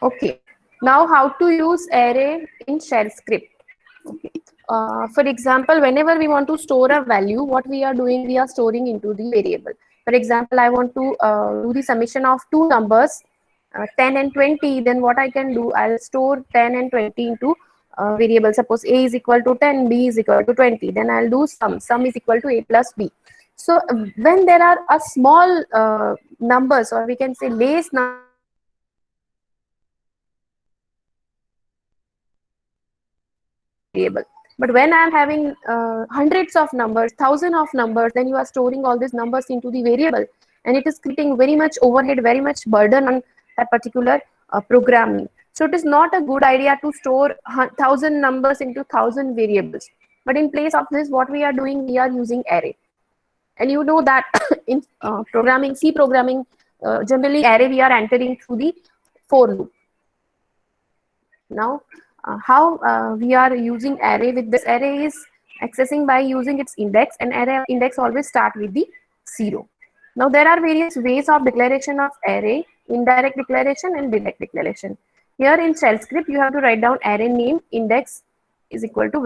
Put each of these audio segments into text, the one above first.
Okay, now how to use array in shell script. Okay. For example, whenever we want to store a value, what we are doing, we are storing into the variable. For example, I want to do the summation of two numbers, 10 and 20. Then what I can do, I'll store 10 and 20 into variable. Suppose a is equal to 10, b is equal to 20. Then I'll do sum. Sum is equal to a plus b. So when there are a small numbers, or we can say less numbers in the variable, then what we can do, we can store the variable. But when I'm having hundreds of numbers, thousands of numbers, then you are storing all these numbers into the variable, and it is creating very much overhead, very much burden on that particular programming. So it is not a good idea to store thousand numbers into thousand variables. But in place of this, what we are doing, we are using array. And you know that in programming, C programming, generally array we are entering through the for loop. Now, how we are using array with this array is accessing by using its index, and array index always start with the 0. Now, there are various ways of declaration of array: indirect declaration and direct declaration. Here in shell script, you have to write down array name index is equal to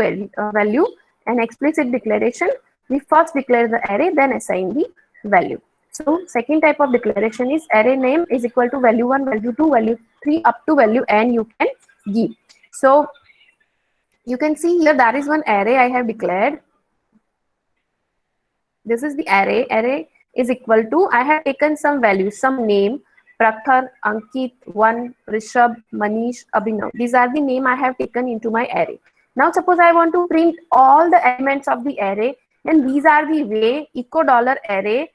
value, and explicit declaration. We first declare the array, then assign the value. So second type of declaration is array name is equal to value 1, value 2, value 3 up to value n you can give. So you can see here there is one array I have declared. This is the array. Array is equal to, I have taken some values, some name, Prakhar, Ankit, One, Rishabh, Manish, Abhinav. These are the name I have taken into my array. Now suppose I want to print all the elements of the array, then these are the way: echo $array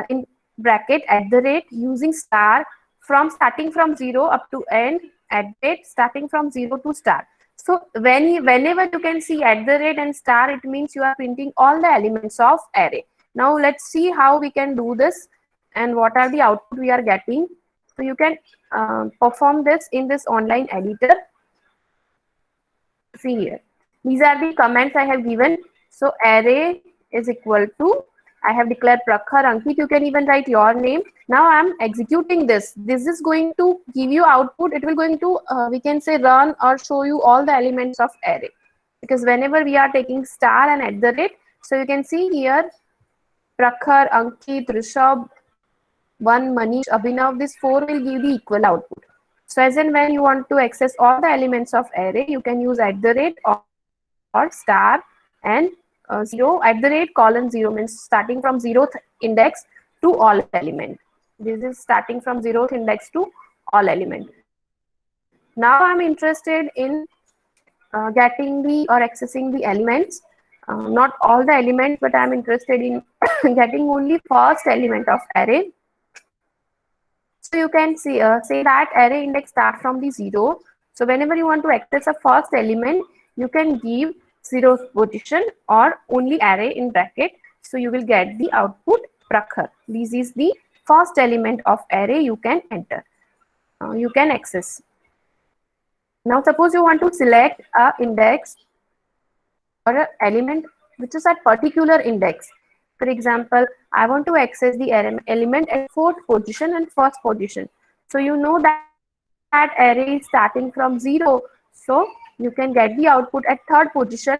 in bracket @ using star from starting from 0 up to end @ starting from 0 to star. So whenever you can see @ and star, it means you are printing all the elements of array. Now let's see how we can do this and what are the output we are getting. So you can perform this in this online editor. See here, these are the comments I have given. So array is equal to, I have declared Prakhar, Ankit. You can even write your name. Now I'm executing this. This is going to give you output. It will going to, we can say, run or show you all the elements of array. Because whenever we are taking star and @, so you can see here, Prakhar, Ankit, Rishabh, One, Manish, Abhinav, this 4 will give the equal output. So as in when you want to access all the elements of array, you can use @ or star and 0, @:0 means starting from 0th index to all element. This is starting from 0th index to all element. Now I'm interested in getting the or accessing the elements, not all the elements, but I'm interested in getting only first element of array. So you can see, say that array index start from the 0. So whenever you want to access a first element, you can give 0th position or only array in bracket. So you will get the output Prakhar. This is the first element of array you can enter. You can access. Now suppose you want to select a index or an element which is at particular index. For example, I want to access the element at 4th position and 1st position. So you know that array is starting from 0. So you can get the output at 3rd position.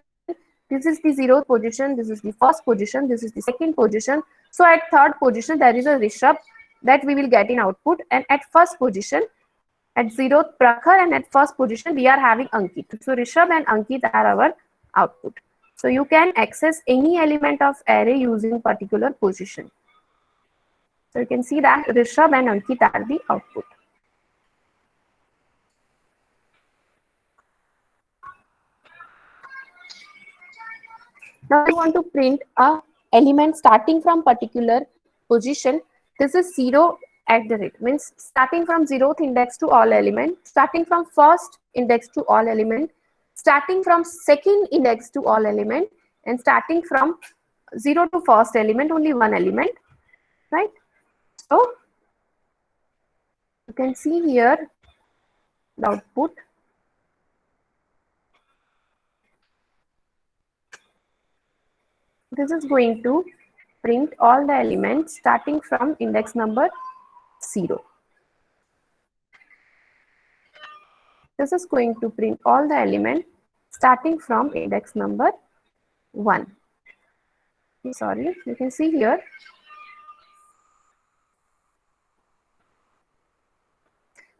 This is the 0th position. This is the 1st position. This is the 2nd position. So at 3rd position, there is a Rishabh that we will get in output. And at 1st position, at 0th Prakhar, and at 1st position, we are having Ankit. So Rishabh and Ankit are our output. So you can access any element of array using particular position. So you can see that Rishabh and Ankit are the output. Now I want to print a element starting from particular position. This is 0 @ means starting from 0th index to all element, starting from 1st index to all element, starting from 2nd index to all element, and starting from 0 to 1st element, only one element, right? So you can see here the output. This is going to print all the elements starting from index number 0. This is going to print all the elements starting from index number 1. Sorry, you can see here.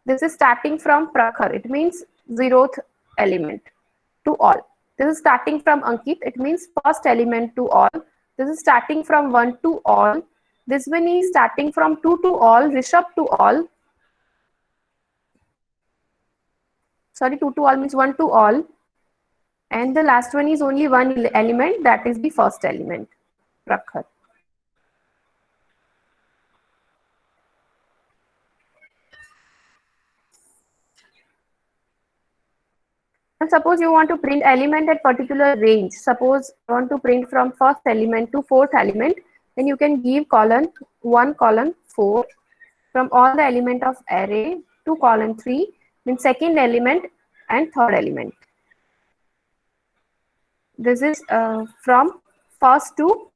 This is starting from Prakhar. It means 0th element to all. This is starting from Ankit. It means first element to all. This is starting from 1 to all. This one is starting from 2 to all, Rishabh to all. Sorry, 2 to all means 1 to all. And the last one is only one element, that is the first element, Prakhar. And suppose you want to print element at particular range. Suppose you want to print from first element to fourth element, then you can give column 1, column 4 from all the element of array to column 3, means second element and third element. This is from first to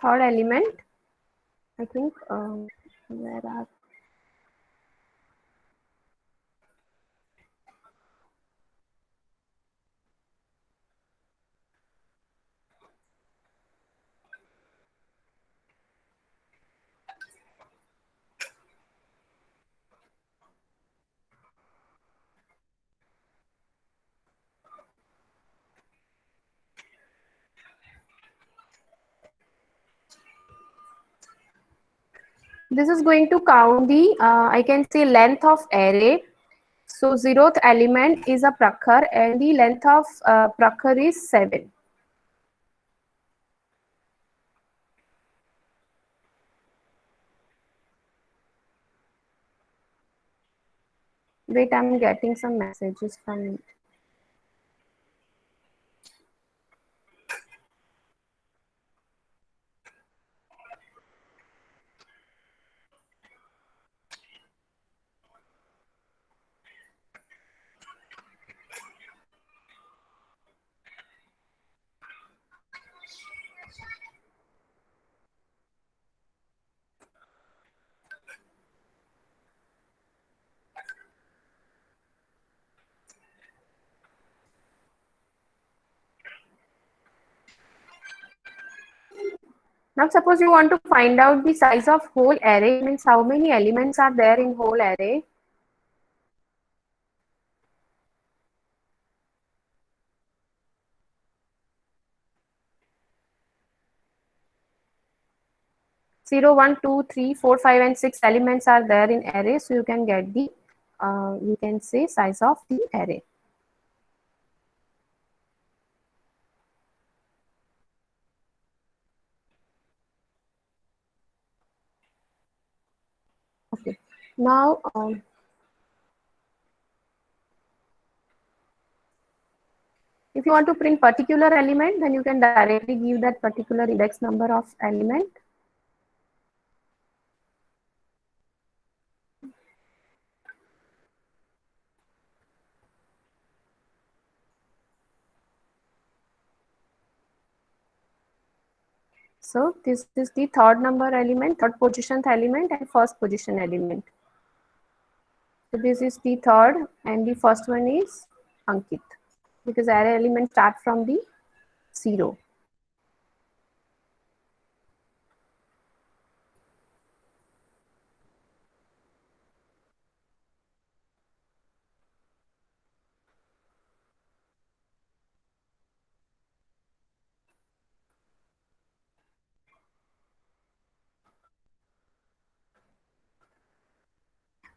third element. I think where are this is going to count the I can say length of array. So 0th element is a Prakhar and the length of Prakhar is 7. Wait, I'm getting some messages from it. Now suppose you want to find out the size of whole array, means how many elements are there in whole array. Zero, 1, 2, 3, 4, 5 and 6 elements are there in array, so you can get the you can say size of the array. Okay, now if you want to print particular element, then you can directly give that particular index number of element. So this is the third number element, third position element and first position element. So this is the third and the first one is Ankit, because array element start from the 0.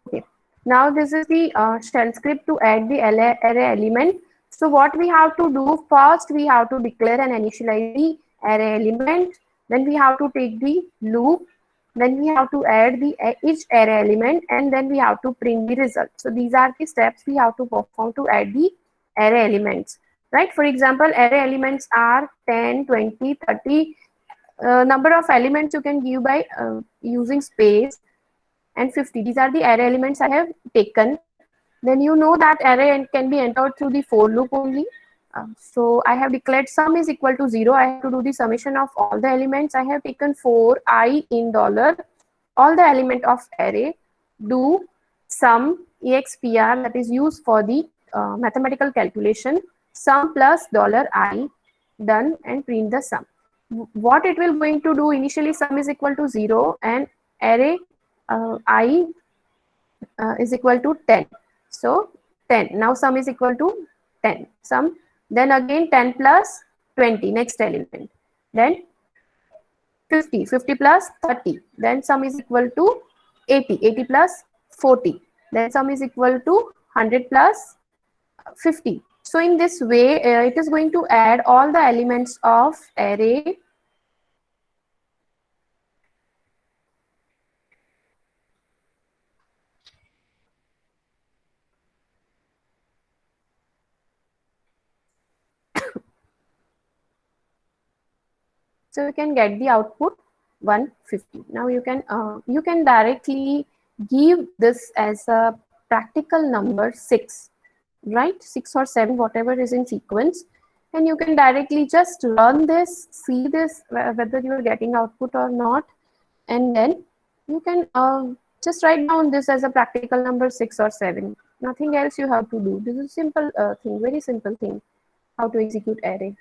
Okay. Now this is the shell script to add the array element. So what we have to do first, we have to declare and initialize the array element. Then we have to take the loop. Then we have to add the each array element, and then we have to print the result. So these are the steps we have to perform to add the array elements. Right? For example, array elements are 10, 20, 30. Number of elements you can give by using space. and 50. These are the array elements I have taken. Then you know that array can be entered through the for loop only. So I have declared sum is equal to 0. I have to do the summation of all the elements. I have taken for I in dollar, all the element of array, do sum expr, that is used for the mathematical calculation, sum plus $I, done, and print the sum. What it will going to do, initially sum is equal to 0 and array I is equal to 10. So 10. Now sum is equal to 10. Sum. Then again 10 plus 20. Next element. Then 50. 50 plus 30. Then sum is equal to 80. 80 plus 40. Then sum is equal to 100 plus 50. So in this way, it is going to add all the elements of array so you can get the output 150. Now you can directly give this as a practical number 6, right? 6 or 7, whatever is in sequence, and you can directly just run this, see this whether you are getting output or not, and then you can just write down this as a practical number 6 or 7. Nothing else you have to do. This is simple thing, very simple thing, how to execute array.